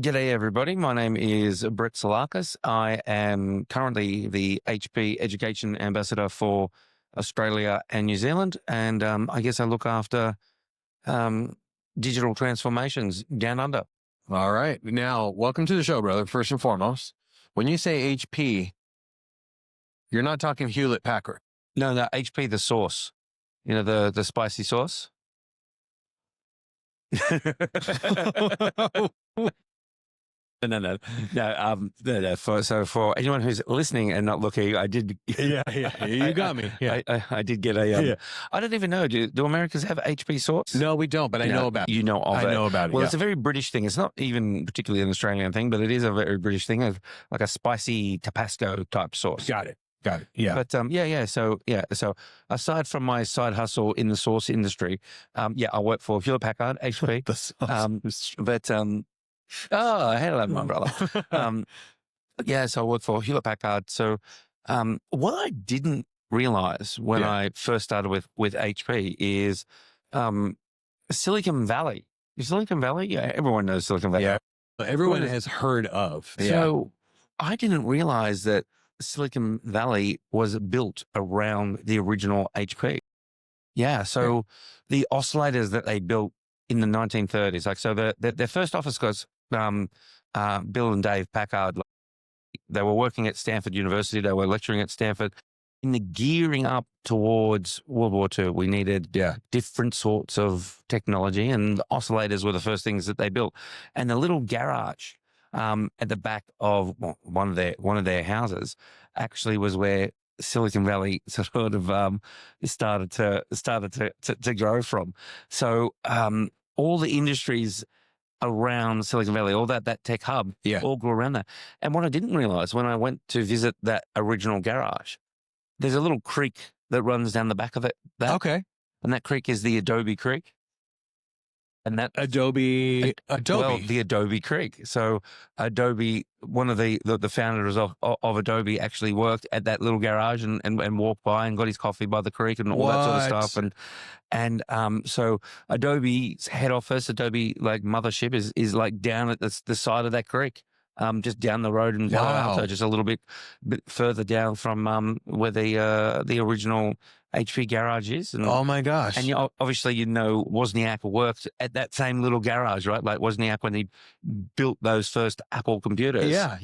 G'day, everybody. My name is Brett Salakas. I am currently the HP Education Ambassador for Australia and New Zealand, and I guess I look after digital transformations down under. All right. Now, welcome to the show, brother. First and foremost, when you say HP, you're not talking Hewlett Packard. No, HP, the sauce. You know, the spicy sauce? No. For anyone who's listening and not looking, I did. Yeah. You got me. Yeah. I did get a. I don't even know. Do Americans have HP sauce? No, we don't, but I know about it. You know of it. I know about it. Well, it's a very British thing. It's not even particularly an Australian thing, but it is a very British thing, of like a spicy Tabasco type sauce. Got it. Yeah. But So aside from my side hustle in the sauce industry, I work for Hewlett Packard, HP. Hello, my brother. So I work for Hewlett Packard. So what I didn't realize when I first started with HP is Silicon Valley. Silicon Valley? Yeah, everyone knows Silicon Valley. Yeah, everyone has heard of. So I didn't realize that Silicon Valley was built around the original HP. Yeah, so the oscillators that they built in the 1930s, their first office guys, Bill and Dave Packard, they were working at Stanford University. They were lecturing at Stanford. In the gearing up towards World War II, we needed different sorts of technology, and the oscillators were the first things that they built. And the little garage at the back of one of their houses actually was where Silicon Valley sort of started to grow from. So all the industries around Silicon Valley, all that tech hub, all grew around that. And what I didn't realize when I went to visit that original garage, there's a little creek that runs down the back of it. Okay. And that creek is the Adobe Creek. And that Adobe. Well, the Adobe Creek. So Adobe, one of the founders of Adobe, actually worked at that little garage and walked by and got his coffee by the creek and all that sort of stuff. And so Adobe's head office, Adobe like mothership is like down at the side of that creek. Just down the road in Palo Alto, just a little bit further down from where the original HP garage is. And, oh my gosh! And obviously, Wozniak worked at that same little garage, right? Like Wozniak when he built those first Apple computers. Yeah.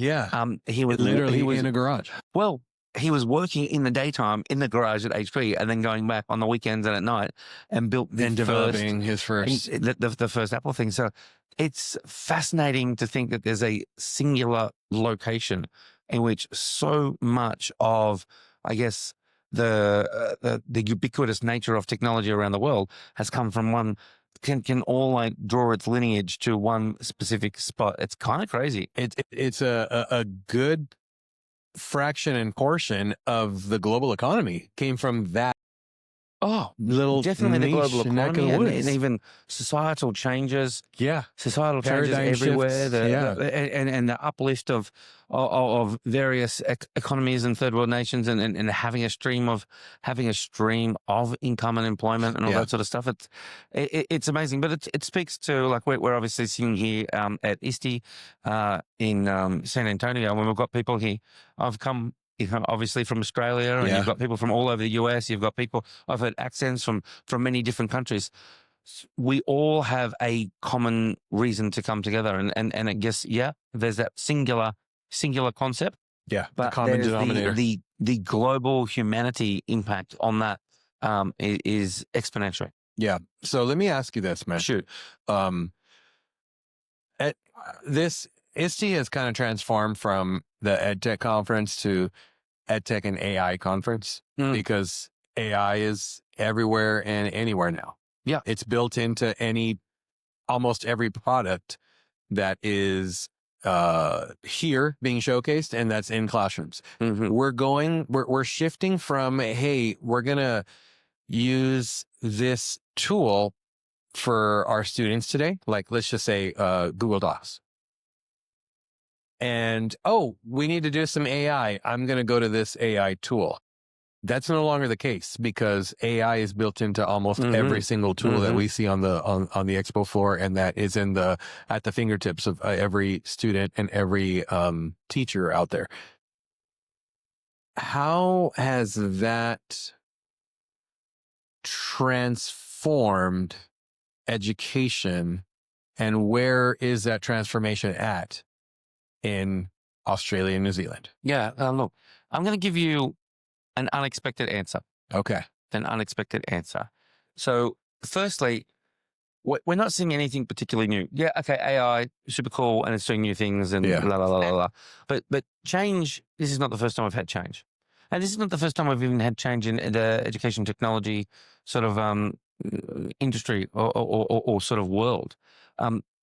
He was literally in a garage. Well, he was working in the daytime in the garage at HP, and then going back on the weekends and at night and built developing his first the first Apple thing. So it's fascinating to think that there's a singular location in which so much of, I guess, the ubiquitous nature of technology around the world has come from one. Can all like draw its lineage to one specific spot. It's kind of crazy. It's a good fraction and portion of the global economy came from that. Little definitely the global economy and even societal changes. Yeah, societal changes everywhere. And the uplift of various economies and third world nations, and having a stream of income and employment and all that sort of stuff. It's amazing, but it speaks to, like, we're obviously sitting here at ISTE in San Antonio, when we've got people here. I've come obviously from Australia, and you've got people from all over the US. You've got people, I've heard accents from many different countries. We all have a common reason to come together, and I guess there's that singular concept. Yeah, but the common denominator. The global humanity impact on that is exponential. Yeah. So let me ask you this, man. Shoot. At this ISTE has kind of transformed from the edtech conference to edtech and AI conference, because AI is everywhere and anywhere now. Yeah. It's built into almost every product that is here being showcased, and that's in classrooms. We're shifting from, hey, we're going to use this tool for our students today. Like, let's just say Google Docs. And, we need to do some AI. I'm going to go to this AI tool. That's no longer the case because AI is built into almost Mhm. every single tool that Mhm. we see on the expo floor, and that is at the fingertips of every student and every teacher out there. How has that transformed education, and where is that transformation at in Australia and New Zealand? Yeah. Look, I'm going to give you an unexpected answer. Okay. An unexpected answer. So, firstly, we're not seeing anything particularly new. Yeah, okay, AI, super cool, and it's doing new things and Yeah. la la la la la. But change, this is not the first time we've had change. And this is not the first time we've even had change in the education technology sort of industry or sort of world.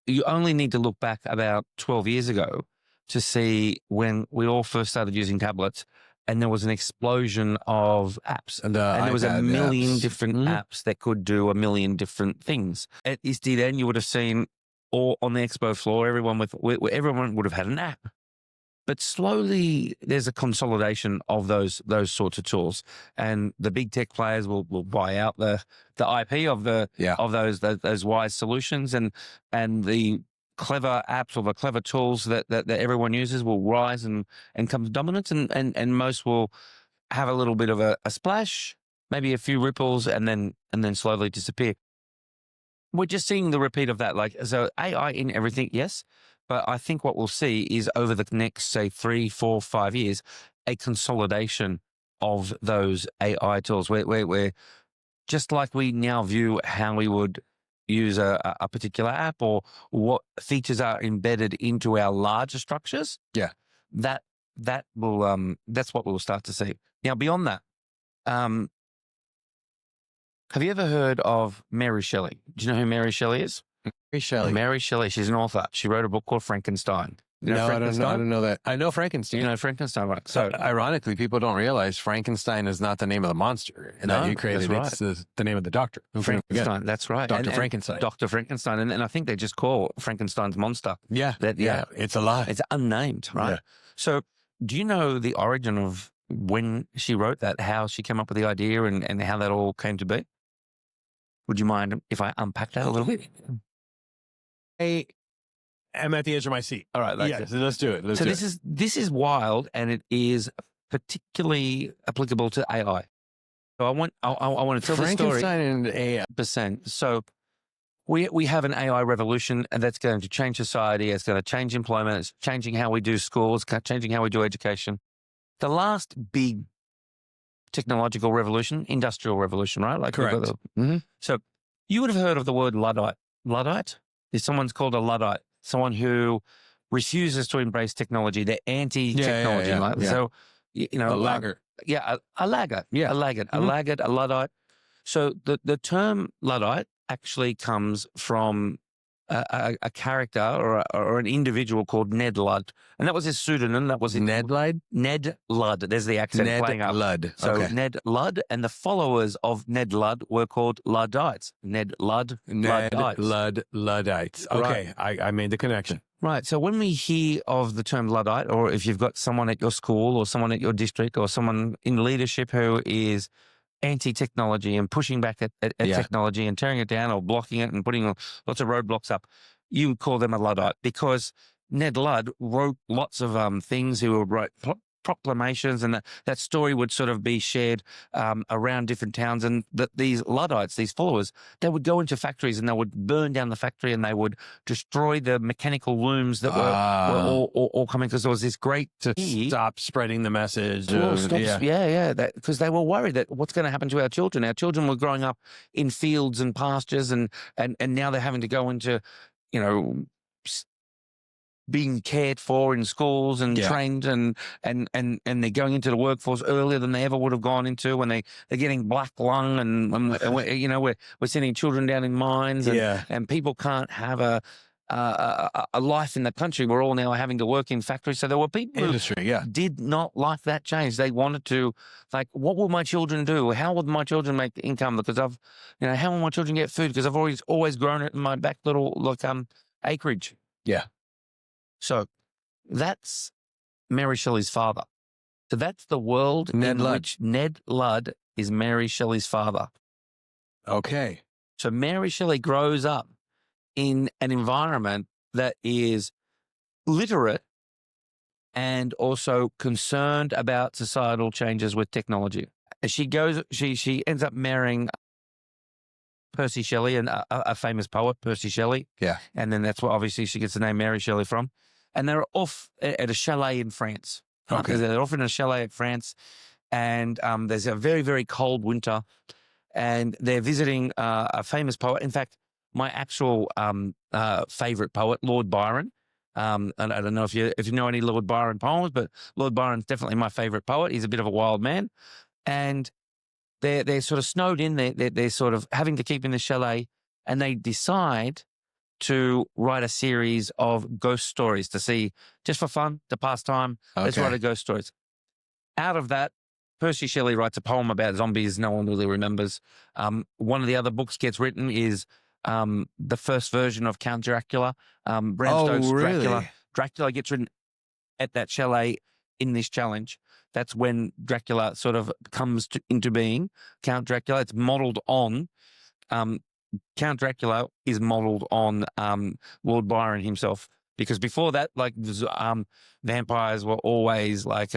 You only need to look back about 12 years ago to see when we all first started using tablets and there was an explosion of apps. And there was a million different apps that could do a million different things. At ISTE then, you would have seen all on the expo floor, everyone would have had an app. But slowly, there's a consolidation of those sorts of tools, and the big tech players will buy out the IP of those wise solutions, and the clever apps or the clever tools that everyone uses will rise and come to dominance, and most will have a little bit of a splash, maybe a few ripples, and then slowly disappear. We're just seeing the repeat of that. Like, so AI in everything, yes. But I think what we'll see is over the next, say, 3, 4, 5 years, a consolidation of those AI tools. We're just like we now view how we would use a particular app or what features are embedded into our larger structures. Yeah. That will that's what we'll start to see. Now, beyond that, have you ever heard of Mary Shelley? Do you know who Mary Shelley is? Mary Shelley. Mary Shelley. She's an author. She wrote a book called Frankenstein. You know No, Frankenstein? I don't know that. I know Frankenstein. You know Frankenstein, right? So, ironically, people don't realize Frankenstein is not the name of the monster that you created. That's right. It's the name of the doctor. Frankenstein. That's right. Dr. Frankenstein. Dr. Frankenstein. And I think they just call Frankenstein's monster. Yeah. It's alive. It's unnamed, right? Yeah. So do you know the origin of when she wrote that, how she came up with the idea and how that all came to be? Would you mind if I unpack that a little bit? I am at the edge of my seat. All right. Let's do it. This is wild, and it is particularly applicable to AI. So I want to tell the story. Frankenstein and AI. So we have an AI revolution, and that's going to change society. It's going to change employment. It's changing how we do schools, changing how we do education. The last big technological revolution, industrial revolution, right? Like correct. So you would have heard of the word Luddite. Luddite? If someone's called a Luddite, someone who refuses to embrace technology. They're anti-technology. Yeah. So, you know. A laggard. A laggard. Yeah. A laggard. A laggard, a Luddite. So the term Luddite actually comes from a character or an individual called Ned Ludd. And that was his pseudonym. That was Ned Ludd? Ned Ludd. There's the accent playing up. Ned Ludd. So okay. Ned Ludd and the followers of Ned Ludd were called Luddites. Ned Ludd, Luddites. Luddites. Okay, right. I made the connection. Right. So when we hear of the term Luddite, or if you've got someone at your school or someone at your district or someone in leadership who is anti-technology and pushing back at technology and tearing it down or blocking it and putting lots of roadblocks up, you would call them a Luddite because Ned Ludd wrote lots of things. He would write proclamations, and that story would sort of be shared around different towns. And that these Luddites, these followers, they would go into factories and they would burn down the factory and they would destroy the mechanical looms that were all coming, because there was this great stop spreading the message. Because they were worried that what's going to happen to our children. Our children were growing up in fields and pastures, and now they're having to go into, you know, being cared for in schools and trained and they're going into the workforce earlier than they ever would have gone into, when they're getting black lung and you know, we're sending children down in mines and people can't have a life in the country. We're all now having to work in factories. So there were people who did not like that change. They wanted to, like, what will my children do? How would my children make income? Because how will my children get food? Because I've always grown it in my back little acreage. Yeah. So that's Mary Shelley's father. So that's the world Ned in Ludd. which Ned Ludd is Mary Shelley's father. Okay. So Mary Shelley grows up in an environment that is literate and also concerned about societal changes with technology. And she ends up marrying Percy Shelley, and a famous poet, Percy Shelley. Yeah. And then that's where obviously she gets the name Mary Shelley from. And they're off at a chalet in France. Okay. They're off in a chalet in France. And there's a very, very cold winter. And they're visiting a famous poet. In fact, my actual favorite poet, Lord Byron. And I don't know if you know any Lord Byron poems, but Lord Byron's definitely my favorite poet. He's a bit of a wild man. And they're sort of snowed in. They're sort of having to keep in the chalet, and they decide to write a series of ghost stories to see, just for fun, to pass time. Let's write a ghost stories. Out of that, Percy Shelley writes a poem about zombies no one really remembers. One of the other books gets written is the first version of Count Dracula. Bram Stoker's really? Dracula gets written at that chalet in this challenge. That's when Dracula sort of comes into being. Count Dracula, it's modeled on, Count Dracula is modeled on Lord Byron himself. Because before that, like vampires were always like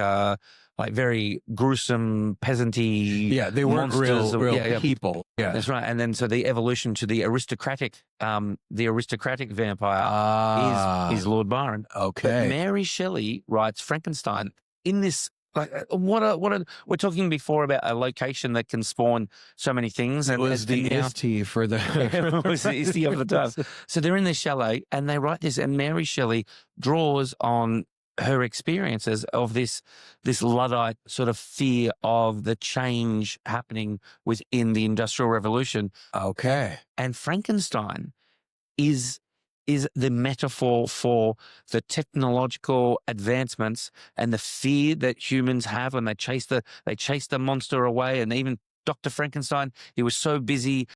very gruesome, peasanty. Yeah, they weren't real people. Yeah, that's right. And then so the evolution to the aristocratic vampire is Lord Byron. Okay. But Mary Shelley writes Frankenstein in this. Like we're talking before about a location that can spawn so many things. It was the IST for the it was the IST of the time. So they're in this chalet and they write this, and Mary Shelley draws on her experiences of this Luddite sort of fear of the change happening within the Industrial Revolution. Okay. And Frankenstein is the metaphor for the technological advancements and the fear that humans have when they chase the monster away. And even Dr. Frankenstein, he was so busy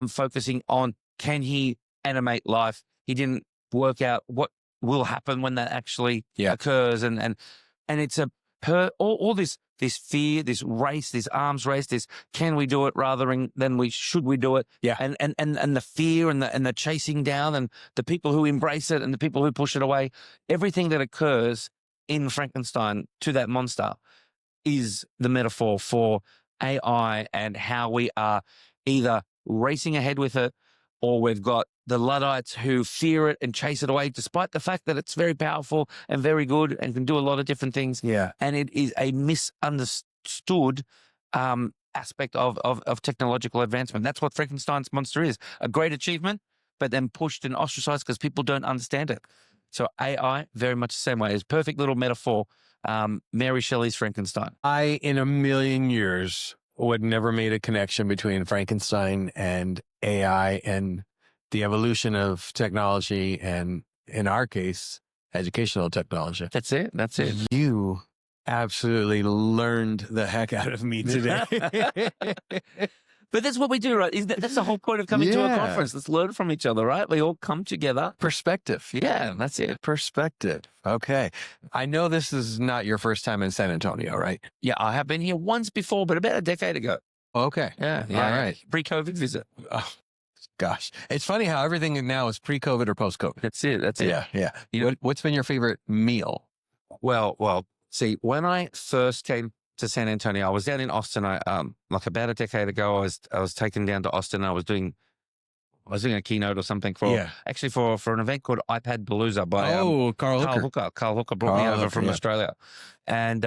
focusing on, can he animate life? He didn't work out what will happen when that actually occurs. And it's all this fear, this race, this arms race, this can we do it rather than should we do it? Yeah. And the fear and the chasing down and the people who embrace it and the people who push it away, everything that occurs in Frankenstein to that monster is the metaphor for AI and how we are either racing ahead with it, or we've got the Luddites who fear it and chase it away, despite the fact that it's very powerful and very good and can do a lot of different things. Yeah. And it is a misunderstood aspect of technological advancement. That's what Frankenstein's monster is. A great achievement, but then pushed and ostracized because people don't understand it. So AI, very much the same way. It's a perfect little metaphor. Mary Shelley's Frankenstein. I, in a million years, would never made a connection between Frankenstein and AI and the evolution of technology and, in our case, educational technology. That's it. You absolutely learned the heck out of me today. But that's what we do, right? That's the whole point of coming to a conference. Let's learn from each other, right? We all come together. Perspective. Yeah, that's it. Perspective. Okay. I know this is not your first time in San Antonio, right? Yeah, I have been here once before, but about a decade ago. Okay. Yeah. All right. Pre-COVID visit. Oh, gosh. It's funny how everything now is pre-COVID or post-COVID. That's it. Yeah. You know, What's been your favorite meal? Well, see, when I first came to San Antonio, I was down in Austin. Like about a decade ago, I was taken down to Austin. I was doing a keynote or something for an event called iPad Palooza by Carl Hooker. Carl Hooker brought me over from Australia, and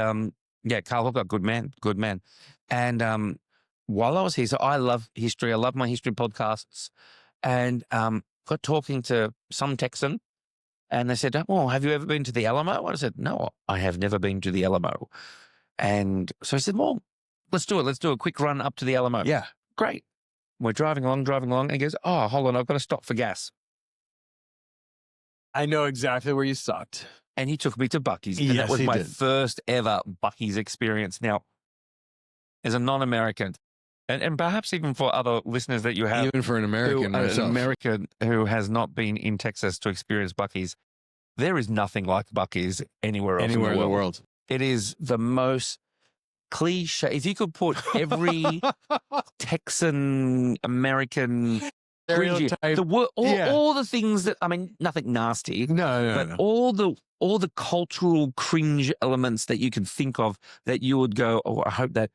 Carl Hooker, good man. And while I was here, so I love history. I love my history podcasts, and got talking to some Texan, and they said, "Oh, have you ever been to the Alamo?" I said, "No, I have never been to the Alamo." And so I said, "Well, let's do it. Let's do a quick run up to the Alamo." Yeah. Great. We're driving along, and he goes, "Oh, hold on, I've got to stop for gas." I know exactly where you stopped. And he took me to Buc-ee's. And that was my first ever Buc-ee's experience. Now, as a non-American, and perhaps even for other listeners that you have. Even for an American who has not been in Texas to experience Buc-ee's, there is nothing like Buc-ee's anywhere else in the world. It is the most cliche. If you could put every Texan American Stereotype. all the things that, I mean, nothing nasty. No. All the cultural cringe elements that you can think of that you would go, oh, I hope that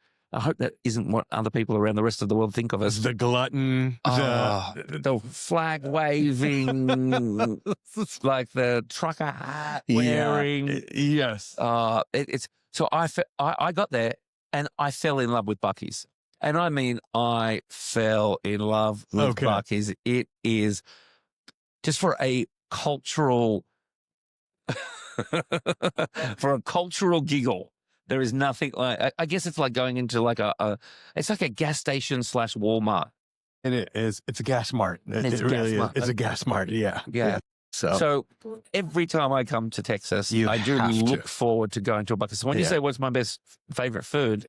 isn't what other people around the rest of the world think of us. The glutton, the flag waving, like the trucker hat wearing. Yes. It's so I got there and I fell in love with Buc-ee's. And I mean, I fell in love with Buc-ee's. It is just for a cultural giggle. There is nothing like, I guess it's like going into like it's like a gas station / Walmart. And it's a gas mart. It really is. It's a gas mart. Yeah. So every time I come to Texas, I do look forward to going to a Buc-ee's. So when you say what's my best favorite food,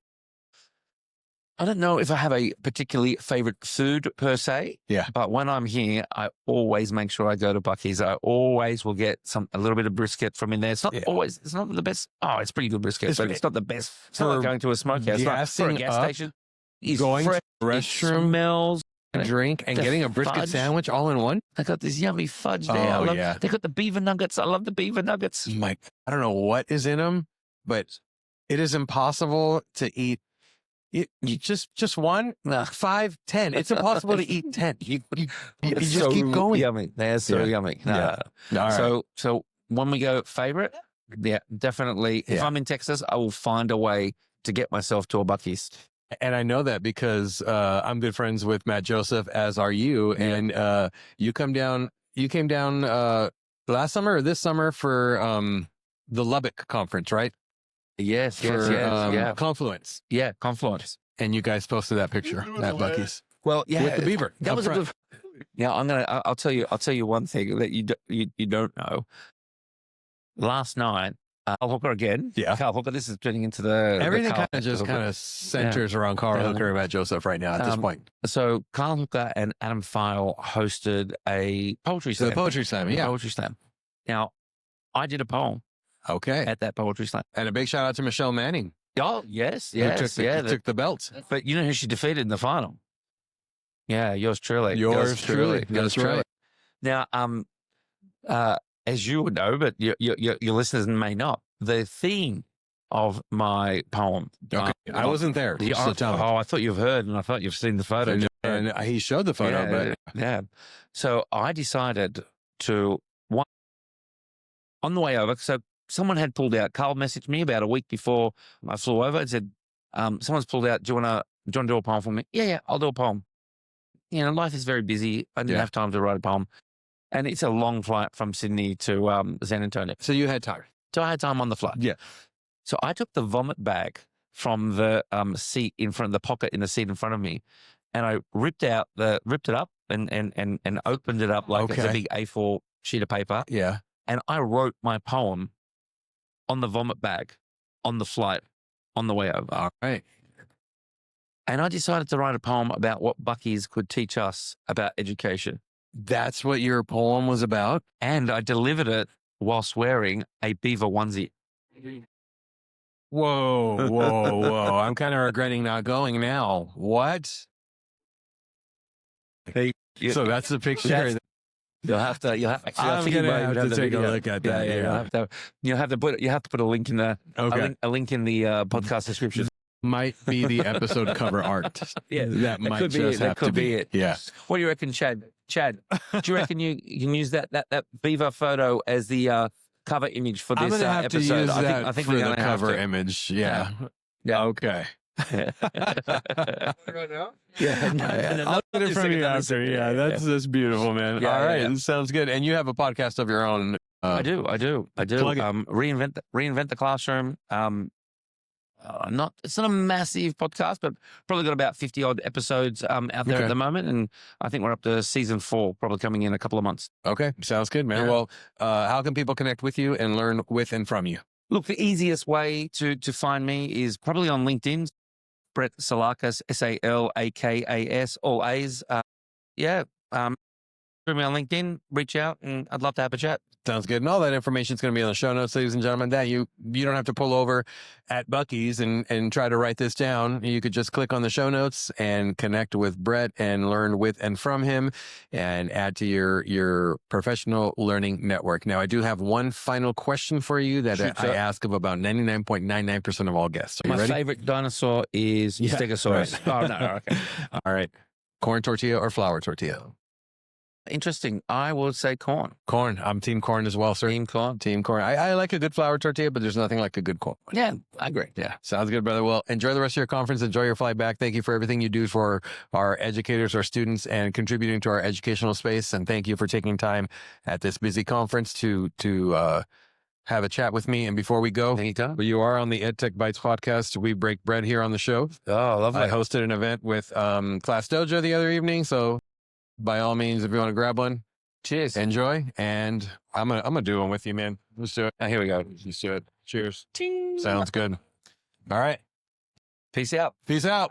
I don't know if I have a particularly favorite food per se. Yeah. But when I'm here, I always make sure I go to Buc-ee's. I always will get a little bit of brisket from in there. It's not always, it's not the best. Oh, it's pretty good brisket, but it's not the best. It's not like going to a smokehouse. For a gas station. Going to the restroom, smells, drink, and getting a brisket sandwich all in one. I got this yummy fudge there. They got the beaver nuggets. I love the beaver nuggets. Mike, I don't know what is in them, but it is impossible to eat. You just one, 5, 10. It's impossible to eat 10. You just keep going. Yummy. They're so yummy. All right. So when we go favorite, definitely. If I'm in Texas, I will find a way to get myself to a Buc-ee's. And I know that because I'm good friends with Matt Joseph, as are you. And you came down last summer or this summer for the Lubbock conference, right? Yes. Confluence. Yeah, Confluence. And you guys posted that picture at Buc-ee's. Well, yeah, with the beaver. That was a good. Yeah, I'll tell you one thing that you don't know. Last night, Carl Hooker again. Yeah, Carl Hooker. This is turning into the everything kind of centers around Carl Hooker and Matt Joseph right now at this point. So Carl Hooker and Adam File hosted a poetry slam. The poetry slam, poetry slam. Now, I did a poem. Okay. At that poetry slam. And a big shout out to Michelle Manning. Oh, yes. Who took the belt. But you know who she defeated in the final? Yeah, yours truly. Yours truly. That's right. Now, as you would know, but your listeners may not, the theme of my poem. Okay. I wasn't there. I thought you've heard, and I thought you've seen the photo. And he showed the photo, but So I decided to, on the way over, so someone had pulled out. Carl messaged me about a week before I flew over and said, someone's pulled out. Do you want to do a poem for me? Yeah, I'll do a poem. You know, life is very busy. I didn't have time to write a poem. And it's a long flight from Sydney to San Antonio. So you had time. So I had time on the flight. Yeah. So I took the vomit bag from the seat in front of the pocket in the seat in front of me, and I ripped it up and opened it up like it's a big A4 sheet of paper. Yeah. And I wrote my poem on the vomit bag on the flight on the way over. All right. And I decided to write a poem about what Buc-ee's could teach us about education. That's what your poem was about? And I delivered it whilst wearing a beaver onesie. Whoa. I'm kind of regretting not going now. What? So that's the picture. You'll have to take a look at that. You'll have to put a link in the a link in the podcast description. Might be the episode cover art. Yeah, that might just be it. Yeah. What do you reckon, Chad? Do you reckon you can use that beaver photo as the cover image for this episode? I'm gonna have to use that I think for we're the cover image. Yeah. Okay. Yeah. Right now? Yeah. I'll get it from you after. Yeah, that's beautiful, man. All right, sounds good. And you have a podcast of your own. I do. Reinvent the classroom. It's not a massive podcast, but probably got about 50 odd episodes out there at the moment, and I think we're up to season 4, probably coming in a couple of months. Okay, sounds good, man. Yeah. Well, how can people connect with you and learn with and from you? Look, the easiest way to find me is probably on LinkedIn. Brett Salakas, Salakas, all A's. through me on LinkedIn, reach out, and I'd love to have a chat. Sounds good. And all that information is going to be in the show notes, ladies and gentlemen. That you don't have to pull over at Buc-ee's and try to write this down. You could just click on the show notes and connect with Brett and learn with and from him and add to your professional learning network. Now, I do have one final question for you that I ask of about 99.99% of all guests. Are you My ready? favorite dinosaur is Stegosaurus. Right. Oh, no. Okay. All right. Corn tortilla or flour tortilla? Interesting. I would say corn. Corn. I'm team corn as well, sir. Team corn. Team corn. I like a good flour tortilla, but there's nothing like a good corn. Yeah, I agree. Yeah. Sounds good, brother. Well, enjoy the rest of your conference. Enjoy your flight back. Thank you for everything you do for our educators, our students, and contributing to our educational space. And thank you for taking time at this busy conference to have a chat with me. And before we go, Anytime. you are on the EdTech Bites podcast. We break bread here on the show. Oh, lovely. I hosted an event with Class Dojo the other evening. So by all means, if you want to grab one, Cheers. enjoy. And I'm gonna do one with you, man. Let's do it. Oh, here we go. Let's do it. Cheers. Ting. Sounds good. All right. Peace out. Peace out.